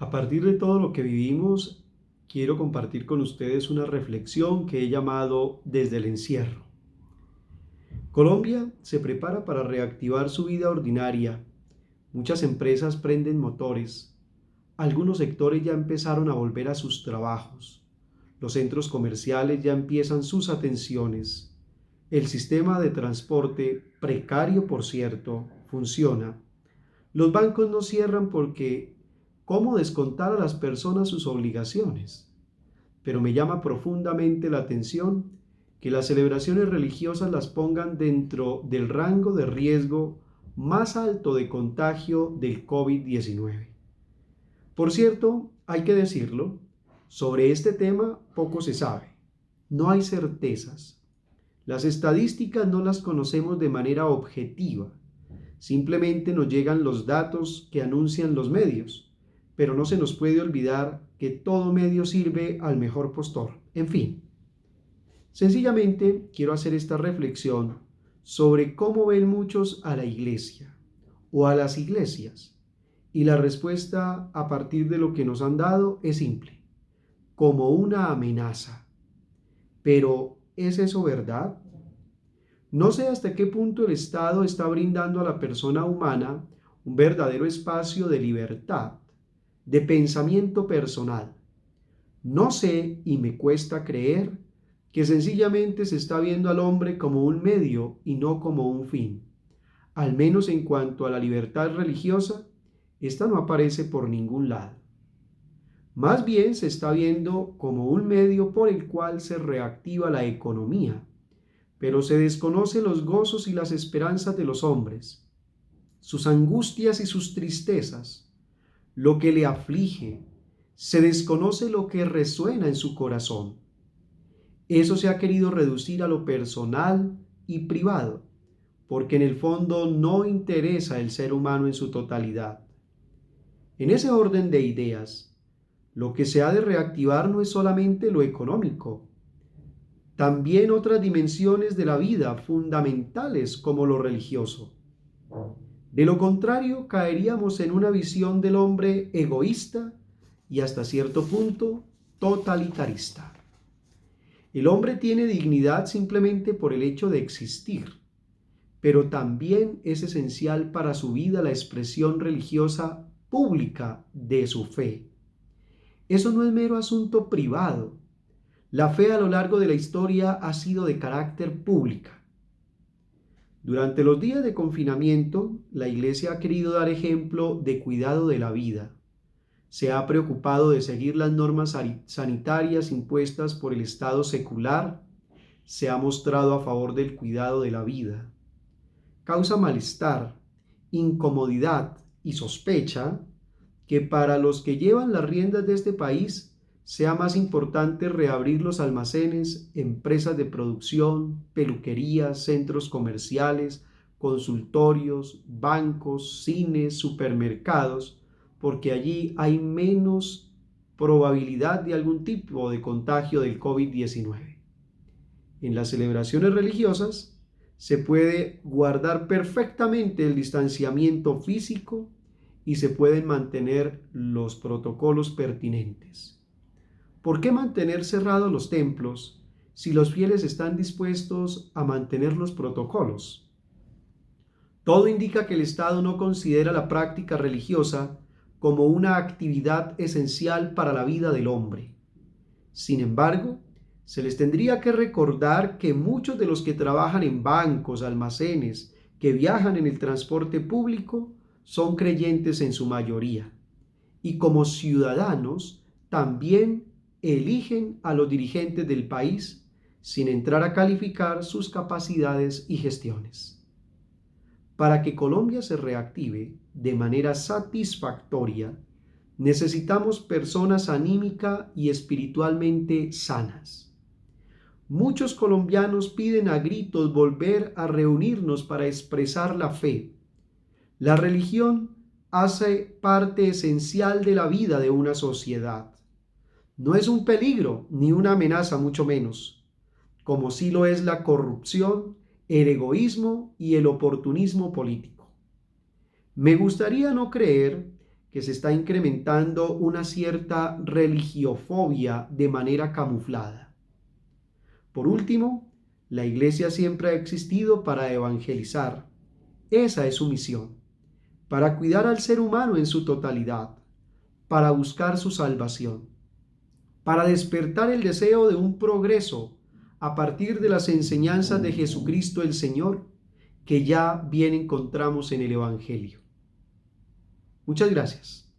A partir de todo lo que vivimos, quiero compartir con ustedes una reflexión que he llamado Desde el encierro. Colombia se prepara para reactivar su vida ordinaria. Muchas empresas prenden motores. Algunos sectores ya empezaron a volver a sus trabajos. Los centros comerciales ya empiezan sus atenciones. El sistema de transporte, precario por cierto, funciona. Los bancos no cierran porque ¿cómo descontar a las personas sus obligaciones? Pero me llama profundamente la atención que las celebraciones religiosas las pongan dentro del rango de riesgo más alto de contagio del COVID-19. Por cierto, hay que decirlo, sobre este tema poco se sabe. No hay certezas. Las estadísticas no las conocemos de manera objetiva. Simplemente nos llegan los datos que anuncian los medios, pero no se nos puede olvidar que todo medio sirve al mejor postor. En fin, sencillamente quiero hacer esta reflexión sobre cómo ven muchos a la iglesia o a las iglesias. Y la respuesta a partir de lo que nos han dado es simple, como una amenaza. Pero, ¿es eso verdad? No sé hasta qué punto el Estado está brindando a la persona humana un verdadero espacio de libertad, de pensamiento personal. No sé y me cuesta creer que sencillamente se está viendo al hombre como un medio y no como un fin. Al menos en cuanto a la libertad religiosa, esta no aparece por ningún lado. Más bien se está viendo como un medio por el cual se reactiva la economía, pero se desconocen los gozos y las esperanzas de los hombres, sus angustias y sus tristezas, lo que le aflige, se desconoce lo que resuena en su corazón. Eso se ha querido reducir a lo personal y privado, porque en el fondo no interesa el ser humano en su totalidad. En ese orden de ideas, lo que se ha de reactivar no es solamente lo económico, también otras dimensiones de la vida fundamentales como lo religioso. De lo contrario, caeríamos en una visión del hombre egoísta y hasta cierto punto totalitarista. El hombre tiene dignidad simplemente por el hecho de existir, pero también es esencial para su vida la expresión religiosa pública de su fe. Eso no es mero asunto privado. La fe a lo largo de la historia ha sido de carácter pública. Durante los días de confinamiento, la Iglesia ha querido dar ejemplo de cuidado de la vida. Se ha preocupado de seguir las normas sanitarias impuestas por el Estado secular. Se ha mostrado a favor del cuidado de la vida. Causa malestar, incomodidad y sospecha que para los que llevan las riendas de este país sea más importante reabrir los almacenes, empresas de producción, peluquerías, centros comerciales, consultorios, bancos, cines, supermercados, porque allí hay menos probabilidad de algún tipo de contagio del COVID-19. En las celebraciones religiosas se puede guardar perfectamente el distanciamiento físico y se pueden mantener los protocolos pertinentes. ¿Por qué mantener cerrados los templos si los fieles están dispuestos a mantener los protocolos? Todo indica que el Estado no considera la práctica religiosa como una actividad esencial para la vida del hombre. Sin embargo, se les tendría que recordar que muchos de los que trabajan en bancos, almacenes, que viajan en el transporte público, son creyentes en su mayoría. Y como ciudadanos, también eligen a los dirigentes del país sin entrar a calificar sus capacidades y gestiones. Para que Colombia se reactive de manera satisfactoria, necesitamos personas anímica y espiritualmente sanas. Muchos colombianos piden a gritos volver a reunirnos para expresar la fe. La religión hace parte esencial de la vida de una sociedad. No es un peligro ni una amenaza, mucho menos, como sí lo es la corrupción, el egoísmo y el oportunismo político. Me gustaría no creer que se está incrementando una cierta religiofobia de manera camuflada. Por último, la Iglesia siempre ha existido para evangelizar. Esa es su misión, para cuidar al ser humano en su totalidad, para buscar su salvación, para despertar el deseo de un progreso a partir de las enseñanzas de Jesucristo el Señor, que ya bien encontramos en el Evangelio. Muchas gracias.